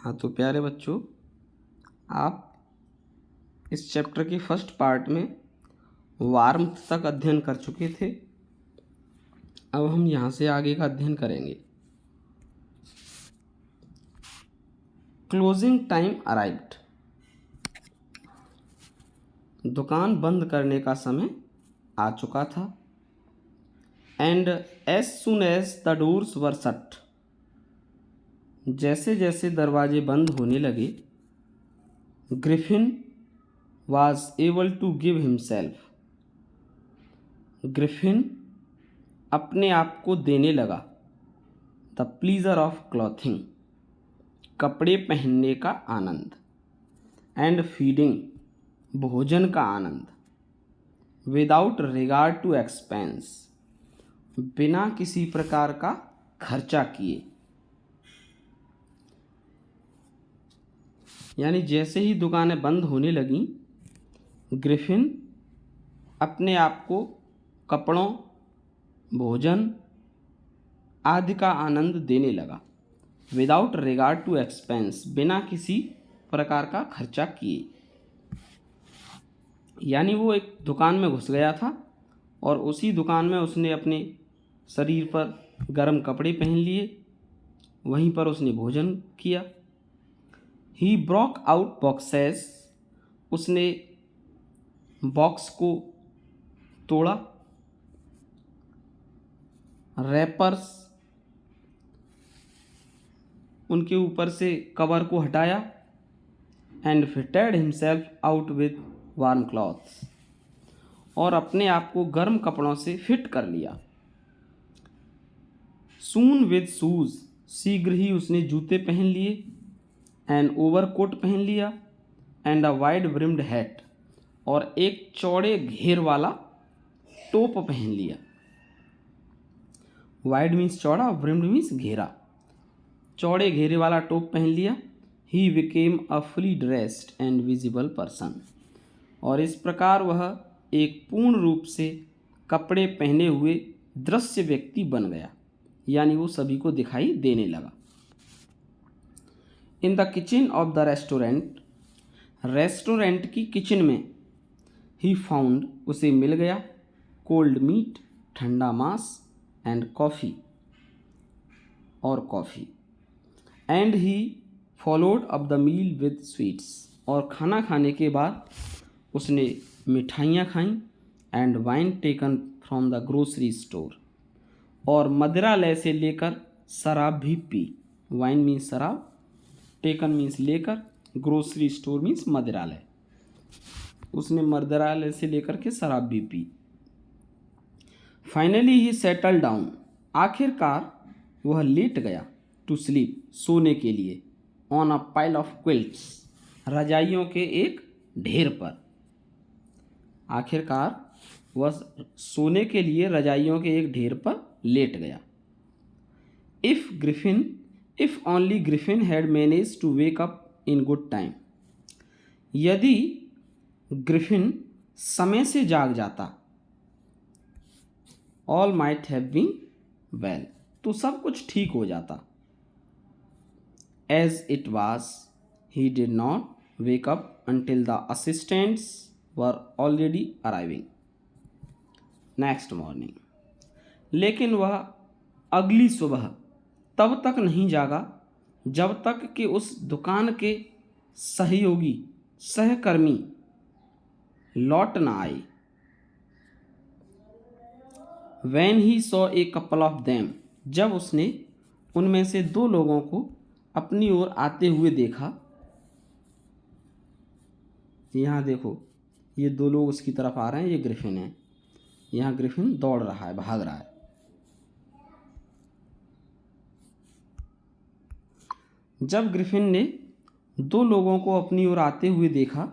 हाँ तो प्यारे बच्चों, आप इस चैप्टर के फर्स्ट पार्ट में वार्मथ तक अध्ययन कर चुके थे। अब हम यहाँ से आगे का अध्ययन करेंगे। Closing time arrived. दुकान बंद करने का समय आ चुका था। And as soon as the doors were shut, जैसे जैसे दरवाजे बंद होने लगे, Griffin was able to give himself, Griffin अपने आप को देने लगा, द प्लीजर ऑफ क्लॉथिंग, कपड़े पहनने का आनंद, एंड फीडिंग, भोजन का आनंद, विदाउट रिगार्ड टू एक्सपेंस, बिना किसी प्रकार का खर्चा किए। यानी जैसे ही दुकानें बंद होने लगीं, ग्रिफिन अपने आप को कपड़ों, भोजन आदि का आनंद देने लगा, विदाउट रिगार्ड टू एक्सपेंस, बिना किसी प्रकार का खर्चा किए। यानी वो एक दुकान में घुस गया था और उसी दुकान में उसने अपने शरीर पर गर्म कपड़े पहन लिए, वहीं पर उसने भोजन किया। ही ब्रॉक आउट बॉक्सेस, उसने बॉक्स को तोड़ा। रैपर्स, उनके ऊपर से कवर को हटाया। And fitted himself out with warm clothes, और अपने आप को गर्म कपड़ों से फिट कर लिया। सून विद शूज, शीघ्र ही उसने जूते पहन लिए। एंड ओवरकोट पहन लिया। And a wide brimmed hat, और एक चौड़े घेर वाला टोप पहन लिया। वाइड मीन्स चौड़ा, ब्रिम्ड मीन्स घेरा। चौड़े घेरे वाला टोप पहन लिया। He became a fully dressed and visible person, और इस प्रकार वह एक पूर्ण रूप से कपड़े पहने हुए दृश्य व्यक्ति बन गया, यानी वो सभी को दिखाई देने लगा। In the kitchen of the restaurant, restaurant की किचन में, ही फाउंड, उसे मिल गया, कोल्ड मीट, ठंडा मांस, एंड कॉफ़ी, और coffee. And he followed up the meal with sweets, और खाना खाने के बाद उसने मिठाइयाँ खाईं। And wine taken from the grocery store, और मदिरालय से लेकर शराब भी पी। वाइन मीन्स शराब, टेकन मीन्स लेकर, ग्रोसरी स्टोर मीन्स मदिरालय। उसने मदिरालय से लेकर के शराब भी पी। फाइनली ही सेटल डाउन, आखिरकार वह लेट गया, टू स्लीप, सोने के लिए, on a pile of quilts, रजाइयों के एक ढेर पर। आखिरकार वह सोने के लिए रजाइयों के एक ढेर पर लेट गया। If only Griffin had manage to wake up in good time, यदि ग्रिफिन समय से जाग जाता, all might have been well, तो सब कुछ ठीक हो जाता। As it was, he did not wake up until the assistants were already arriving next morning, लेकिन वह अगली सुबह तब तक नहीं जागा जब तक कि उस दुकान के सहयोगी, सहकर्मी लौट न आए। When he saw a couple of them, जब उसने उनमें से दो लोगों को अपनी ओर आते हुए देखा। यहाँ देखो, ये दो लोग उसकी तरफ आ रहे हैं, ये ग्रिफिन है। यहाँ ग्रिफिन दौड़ रहा है, भाग रहा है। जब ग्रिफिन ने दो लोगों को अपनी ओर आते हुए देखा,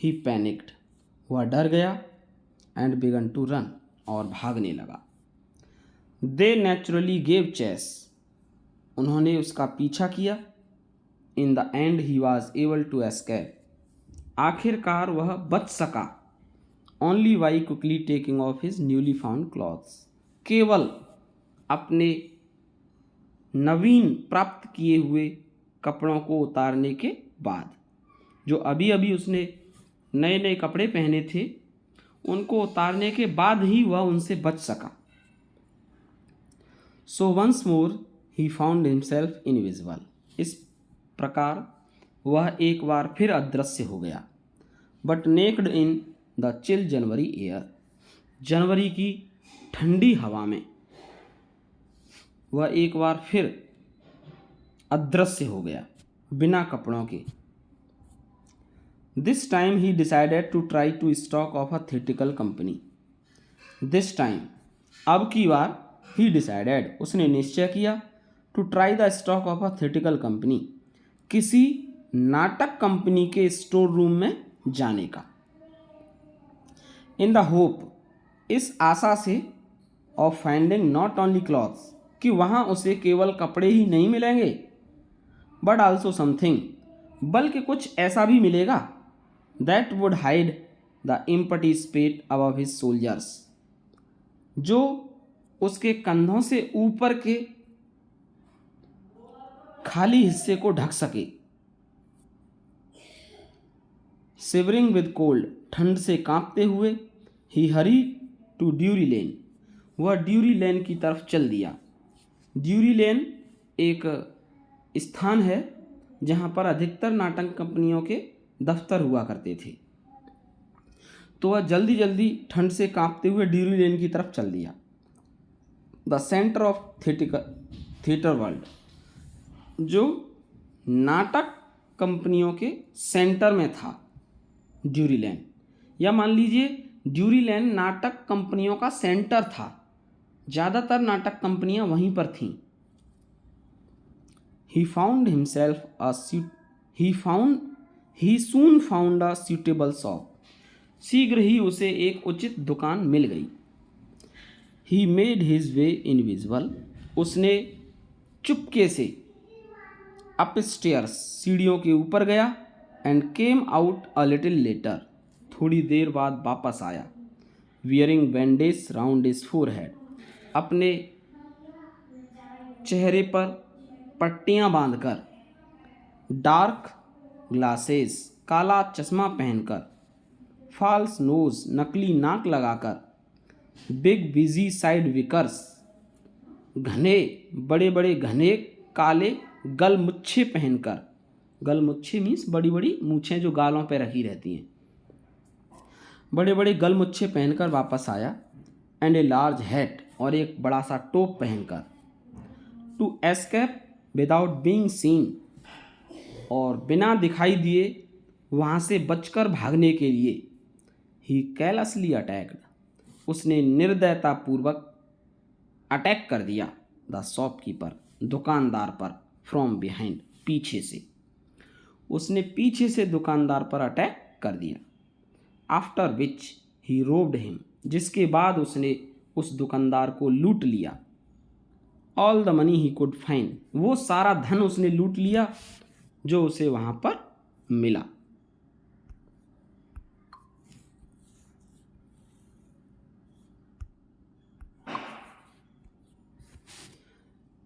ही पैनिक्ड, वह डर गया। एंड बिगन टू रन, और भागने लगा। दे नेचुरली गेव चेस, उन्होंने उसका पीछा किया। In the end he was able to escape, आखिरकार वह बच सका। Only by quickly taking off his newly found clothes, केवल अपने नवीन प्राप्त किए हुए कपड़ों को उतारने के बाद। जो अभी अभी उसने नए नए कपड़े पहने थे उनको उतारने के बाद ही वह उनसे बच सका। So once more he found himself invisible. इस प्रकार वह एक बार फिर अदृश्य हो गया। But naked in the chill January air. जनवरी की ठंडी हवा में वह एक बार फिर अदृश्य हो गया बिना कपड़ों के। This time he decided to try to stock of a theatrical company. This time अब की बार ही डिसाइडेड उसने निश्चय किया to try the stock of a theatrical company किसी नाटक कंपनी के स्टोर रूम में जाने का। इन द होप इस आशा से of finding not only clothes कि वहाँ उसे केवल कपड़े ही नहीं मिलेंगे बट आल्सो समथिंग बल्कि कुछ ऐसा भी मिलेगा that would hide the empty स्पेट above his soldiers जो उसके कंधों से ऊपर के खाली हिस्से को ढक सके। शिवरिंग विद कोल्ड ठंड से कांपते हुए ही हरी टू ड्यूरी लेन वह ड्यूरी लेन की तरफ चल दिया। ड्यूरी लेन एक स्थान है जहाँ पर अधिकतर नाटक कंपनियों के दफ्तर हुआ करते थे। तो वह जल्दी जल्दी ठंड से कांपते हुए ड्यूरी लेन की तरफ चल दिया। The centre of theatre world जो नाटक कंपनियों के सेंटर में था ड्यूरी लेन, या मान लीजिए ड्यूरी लेन नाटक कंपनियों का सेंटर था। ज़्यादातर नाटक कंपनियां वहीं पर थीं। He soon found a suitable shop. शीघ्र ही उसे एक उचित दुकान मिल गई। He made his way invisible. उसने चुपके से अपस्टेयर्स सीढ़ियों के ऊपर गया and came out a little later. थोड़ी देर बाद वापस आया। Wearing bandage round his forehead. अपने चेहरे पर पट्टियां बांधकर, डार्क ग्लासेस काला चश्मा पहनकर, फॉल्स नोज नकली नाक लगाकर, बिग बिजी साइड विकर्स घने बड़े बड़े घने काले गलमुच्छे पहनकर, गलमुच्छे मीन्स बड़ी बड़ी मूछें जो गालों पे रखी रहती हैं, बड़े बड़े गलमुच्छे पहनकर वापस आया। एंड ए लार्ज हैट और एक बड़ा सा टोप पहनकर। To escape without being seen और बिना दिखाई दिए वहाँ से बचकर भागने के लिए। ही कैलसली अटैक्ड उसने निर्दयतापूर्वक अटैक कर दिया द शॉपकीपर दुकानदार पर फ्रॉम बिहाइंड पीछे से। उसने पीछे से दुकानदार पर अटैक कर दिया। After which he robed him जिसके बाद उसने उस दुकानदार को लूट लिया। All the money he could find वो सारा धन उसने लूट लिया जो उसे वहाँ पर मिला।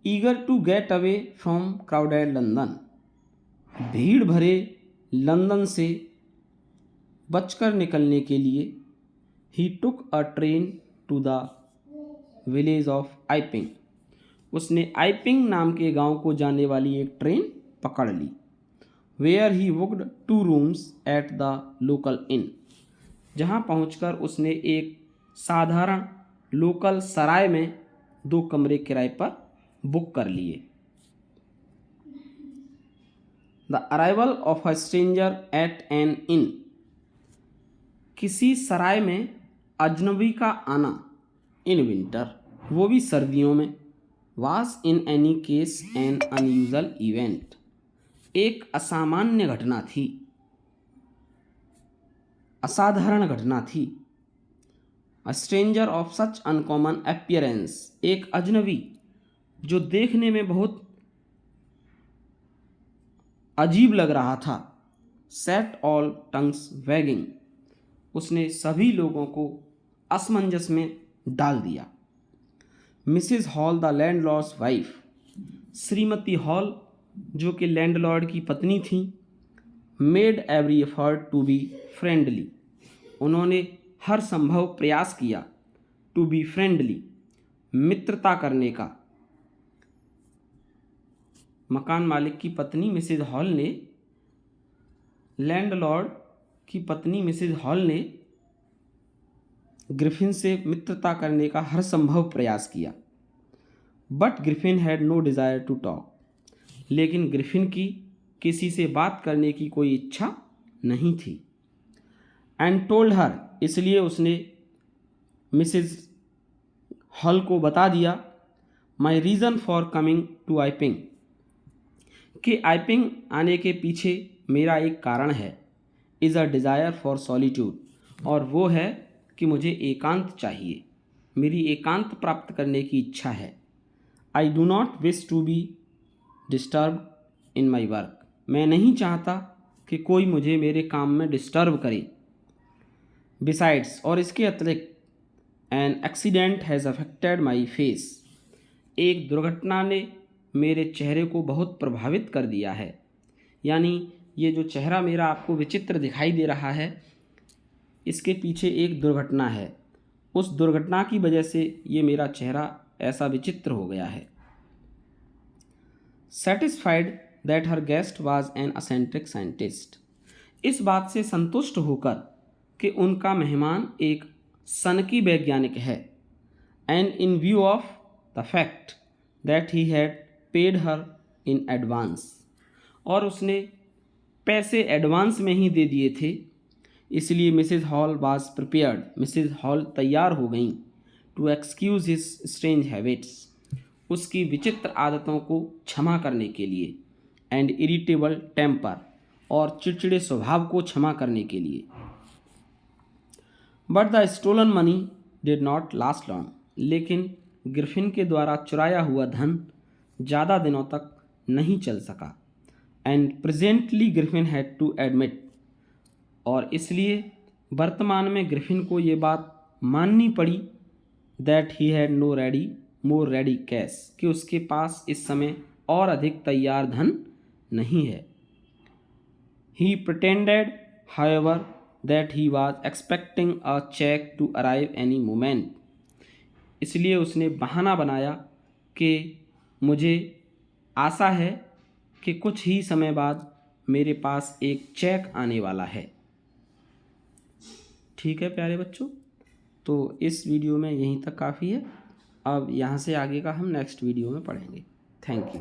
Eager to get away from crowded London भीड़ भरे लंदन से बचकर निकलने के लिए he took a train to the village of Iping उसने आइपिंग नाम के गांव को जाने वाली एक ट्रेन पकड़ ली। Where he booked 2 rooms at the local inn जहां पहुंचकर उसने एक साधारण लोकल सराय में 2 कमरे किराए पर बुक कर लिए। The arrival of a stranger at an inn किसी सराय में अजनबी का आना इन विंटर वो भी सर्दियों में was in any case N unusual event एक असामान्य घटना थी, असाधारण घटना थी। A stranger of such uncommon appearance एक अजनबी जो देखने में बहुत अजीब लग रहा था। सेट ऑल टंग्स वैगिंग उसने सभी लोगों को असमंजस में डाल दिया। Mrs Hall the landlord's wife श्रीमती हॉल जो कि लैंडलॉर्ड की पत्नी थी, made every effort to be friendly, उन्होंने हर संभव प्रयास किया, टू बी फ्रेंडली, मित्रता करने का। मकान मालिक की पत्नी मिसेज हॉल ने, लैंडलॉर्ड की पत्नी मिसेज हॉल ने ग्रिफिन से मित्रता करने का हर संभव प्रयास किया। But Griffin had no desire to talk, लेकिन ग्रिफिन की किसी से बात करने की कोई इच्छा नहीं थी। एंड टोल्ड हर, इसलिए उसने मिसेज हॉल को बता दिया, my reason for coming to Iping, कि आइपिंग आने के पीछे मेरा एक कारण है, is a desire for solitude, और वो है कि मुझे एकांत चाहिए, मेरी एकांत प्राप्त करने की इच्छा है। I do not wish to be disturb in my work, मैं नहीं चाहता कि कोई मुझे मेरे काम में डिस्टर्ब करे। बिसाइड्स, और इसके अतिरिक्त, an accident has affected my face, एक दुर्घटना ने मेरे चेहरे को बहुत प्रभावित कर दिया है। यानी ये जो चेहरा मेरा आपको विचित्र दिखाई दे रहा है, इसके पीछे एक दुर्घटना है, उस दुर्घटना की वजह से ये मेरा चेहरा ऐसा विचित्र हो गया है। Satisfied that her guest was an eccentric scientist, इस बात से संतुष्ट होकर कि उनका मेहमान एक सनकी वैज्ञानिक है। And in view of the fact that he had paid her in advance, और उसने पैसे एडवांस में ही दे दिए थे, इसलिए Mrs Hall was prepared, Mrs Hall तैयार हो गई, to excuse his strange habits, उसकी विचित्र आदतों को क्षमा करने के लिए, एंड इरिटेबल टेम्पर, और चिड़चिड़े स्वभाव को क्षमा करने के लिए। But the stolen money did not last long, लेकिन ग्रिफिन के द्वारा चुराया हुआ धन ज़्यादा दिनों तक नहीं चल सका। And presently Griffin had to admit, और इसलिए वर्तमान में ग्रिफिन को ये बात माननी पड़ी, that he had no ready more ready cash, कि उसके पास इस समय और अधिक तैयार धन नहीं है। He pretended however that he was expecting a cheque to arrive any moment, इसलिए उसने बहाना बनाया कि मुझे आशा है कि कुछ ही समय बाद मेरे पास एक चेक आने वाला है। ठीक है प्यारे बच्चों, तो इस वीडियो में यहीं तक काफ़ी है। अब यहाँ से आगे का हम नेक्स्ट वीडियो में पढ़ेंगे। Thank you.